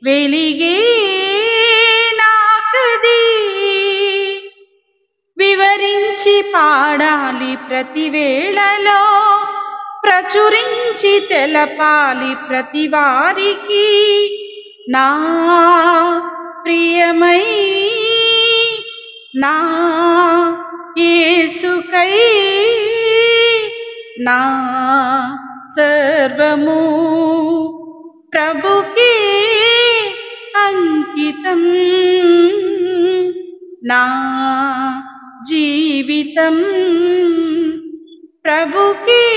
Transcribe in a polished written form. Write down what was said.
వెలిగే నాకది వివరించి పాడాలి ప్రతి వేళలో, ప్రచురించి తెలపాలి ప్రతి వారికి. నా ప్రియమై నా యేసుకై నా సర్వము ప్రభుకే అంకితం. నా జీవితం ప్రభుకే